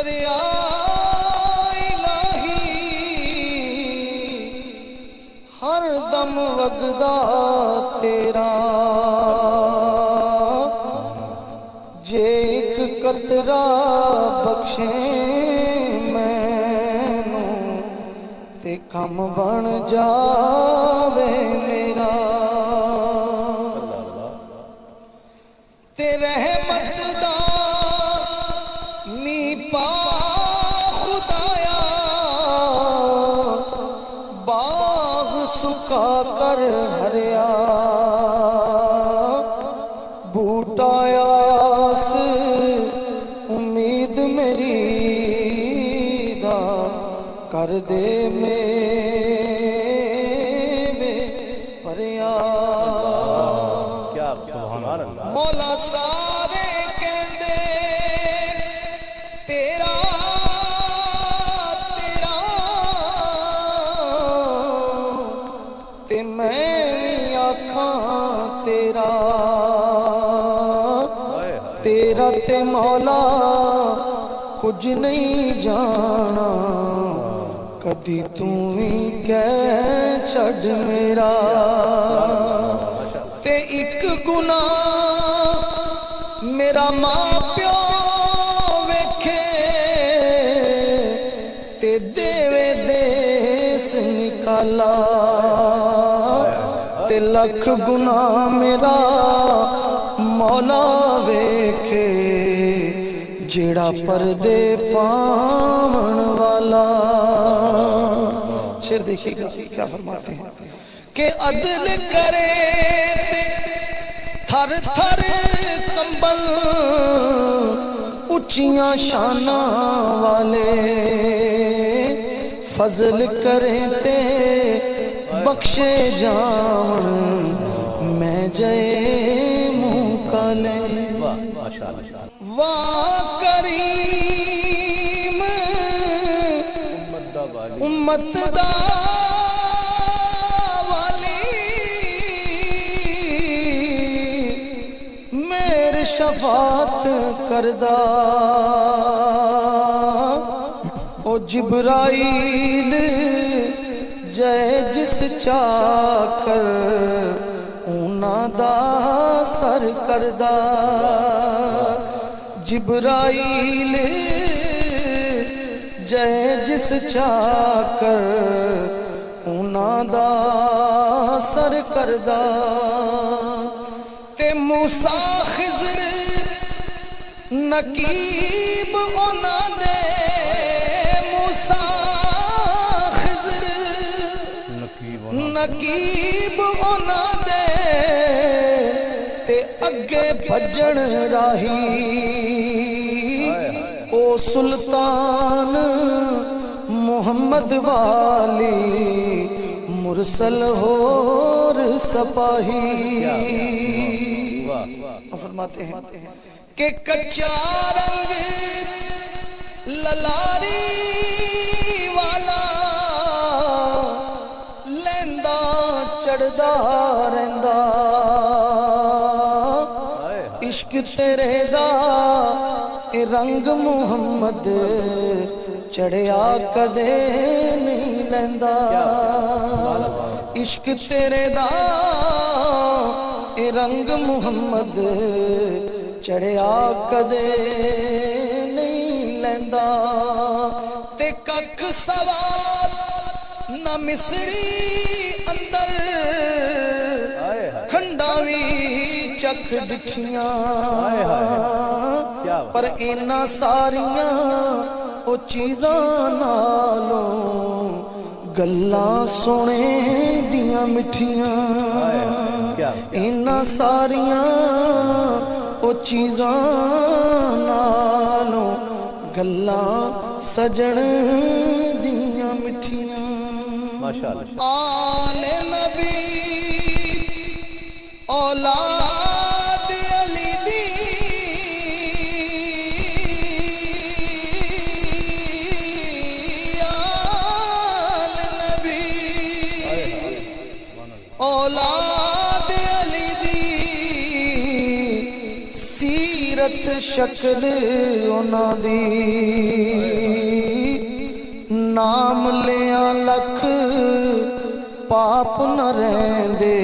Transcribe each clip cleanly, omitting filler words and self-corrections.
دریا الہی ہر دم وگدا تیرا جے ایک قطرہ بخشے مینوں تے کم بن جاوے میرا تے رحمت دا می پا خدایا باغ سکا کر ہریا بوٹایاس امید میری دا کر دے میں پریا مولا سارے کہندے تیرا تیرا تے میں بھی آکھاں تیرا تیرا تے مولا کچھ نہیں جانا کدی توں ہی کہہ چھڑ میرا تے ایک گناہ میرا ماں پیو ویکھے تے دیوے دیس نکالا تے لکھ گناہ میرا مولا ویکھے جیڑا پردے پاون والا شعر دیکھیے گا کیا فرماتے ہیں کہ عدل کرے تھر تھر کمبل اچھیاں شانہ والے فضل کرے تے بخشے جان میں جائے منہ کالے واہ کریم امت دا شفاعت کردہ او جبرائیل جائے جس چاکر اونا دا سر کردہ جبرائیل جائے جس چاکر اونا دا سر کردہ تے موسیٰ خضر نقیب اونا دے موسیٰ خضر نقیب اونا دے تے اگے بھجن راہی او سلطان محمد والی مرسل ہور سپاہی فرماتے ہیں کہ کچا رنگ للاری والا لیندہ چڑھدا رہندا عشق تیرے دا اے رنگ محمد چڑھیا کدے نہیں لیندہ عشق تیرے دا اے رنگ محمد چڑھیا کدے نہیں لیندہ تے کک سواد نہ مصری اندر کھنڈاوی چکھ ڈٹھیاں پر اینا ساریاں او چیزاں نالوں گلاں سونے دیاں مٹھیاں اینا ساریاں او چیزاں نالوں گلاں سجن دیاں مٹھیاں آل نبی اولاد علی دی آل نبی اولاد علی دی سیرت شکل انہاں دی نام لیاں لکھ پاپ نہ رہندے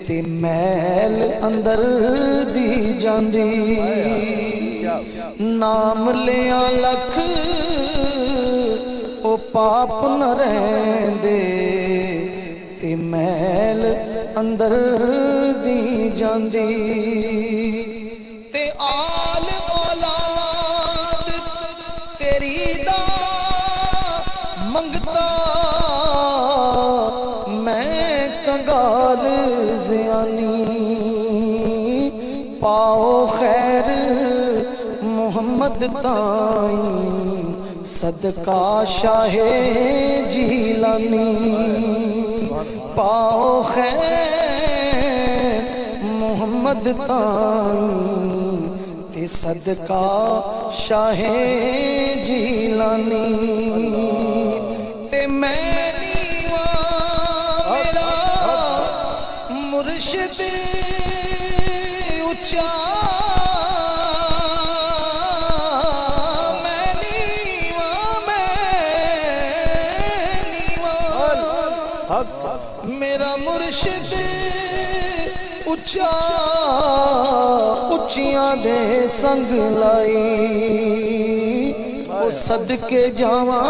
تے محل اندر دی جاندی نام لیاں لکھ او پاپ نہ رہندے تے محل اندر دی جاندی تے آل اولاد تیری دا منگتا میں کنگال زیانی پاؤ خیر محمد تائیں صدقہ شاہ جیلانی پاؤ خیر محمد تائیں تے صدقہ شاہ جیلانی تے میں نیواں میرا مرشد اچھا میرا مرشد اچھا اچھیاں دے سنگ لائی او صدقے جاواں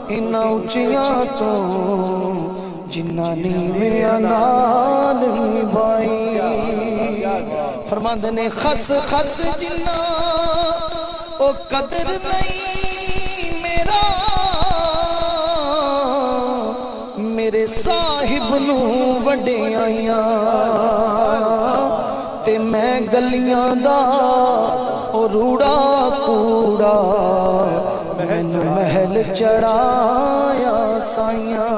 انہاں اچھیاں تو جنہ نیویں نال نبھائی فرماندے نے خس خس جنہ او قدر نہیں میرا میرے صاحب نو وڈے آئیاں تے میں گلیاں دا او روڑا کوڑا میں محل چڑھایا سائیاں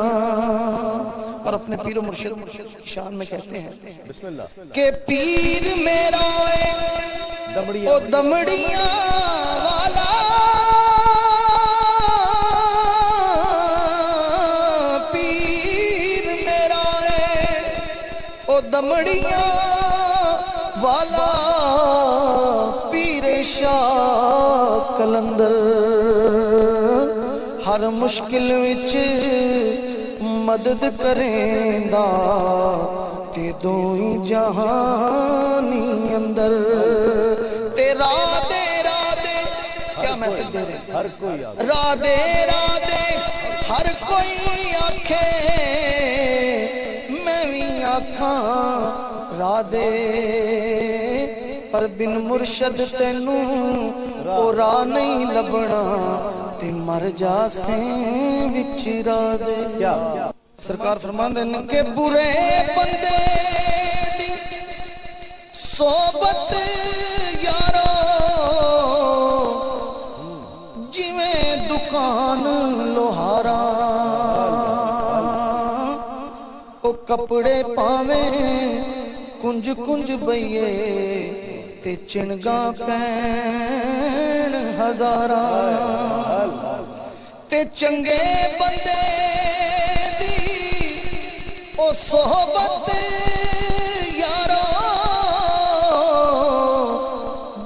اور اپنے پیر و مرشد شان میں کہتے ہیں کہ پیر میرا او دمڑیاں والا دمڑیاں والا پیر شاہ کلندر ہر مشکل وچ مدد کریندا تے دوئی جہانی اندر تیرا دے رادے کیا میسج دے رہے ہر کوئی رادے رادے ہر کوئی آنکھے آکھاں رادے پر بن مرشد تینوں او راہ نہیں لبنا تے مر جاسیں وچ رادے سرکار فرماندے نے کہ برے بندے دی صحبت یارو جویں دکان لوہارا کپڑے پاویں کنج کنج بئیے تے چنگاں پین ہزارہ تے چنگے بندے دی او صحبت یارو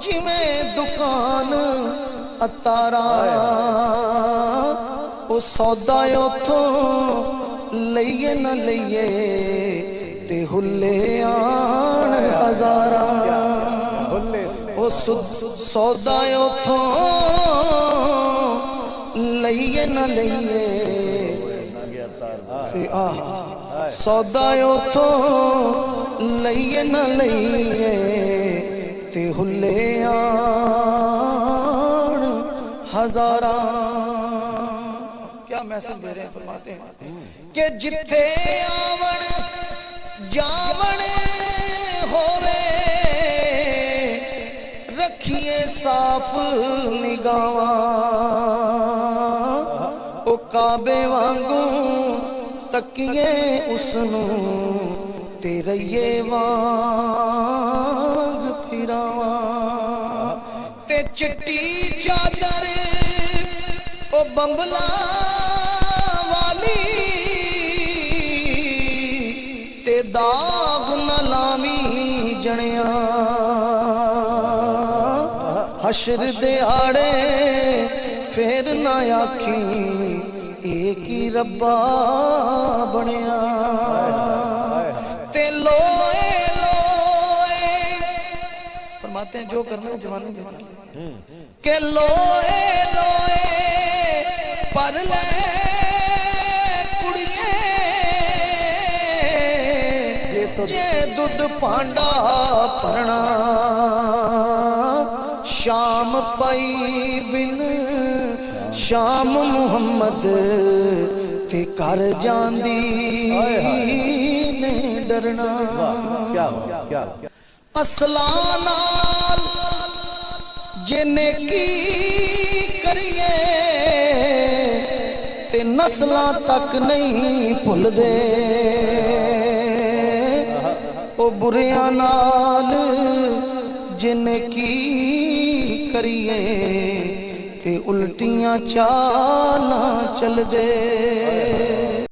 جویں دکان اتارا او سودا اتھوں لئیے نہ لئیے تے ہلے آن ہزارہ او سودا اتھوں لئیے نہ لئیے تے سودا اتھوں لئیے نہ لئیے تے ہلے آن ہزارہ کیا میسج دے رہے ہیں فرماتے ہیں کہ جتھے آون جاون ہووے رکھیے صاف نگاواں او کعبے وانگوں تکیے اسنوں تے رہیے وانگ پھراواں تے چٹی چادر او بمبلا تے داغ نہ لامی جنیاں حشر دے آڑے پھر نہ آکھی ایک ہی ربا بنیا تے لوئے لوئے فرماتے ہیں جو کرنا ہے جوانوں کے کرنا کہ لوئے لوئے پر لے کڑیے جے دودھ پانڈا پرنا شام پائی بن شام محمد تے کر جاندی نے ڈرنا اصلاں نال جے نیکی کریے تے نسلاں تک نہیں بھل دے او بریاں نال جے نیکی کریے تے الٹیاں چالاں چل دے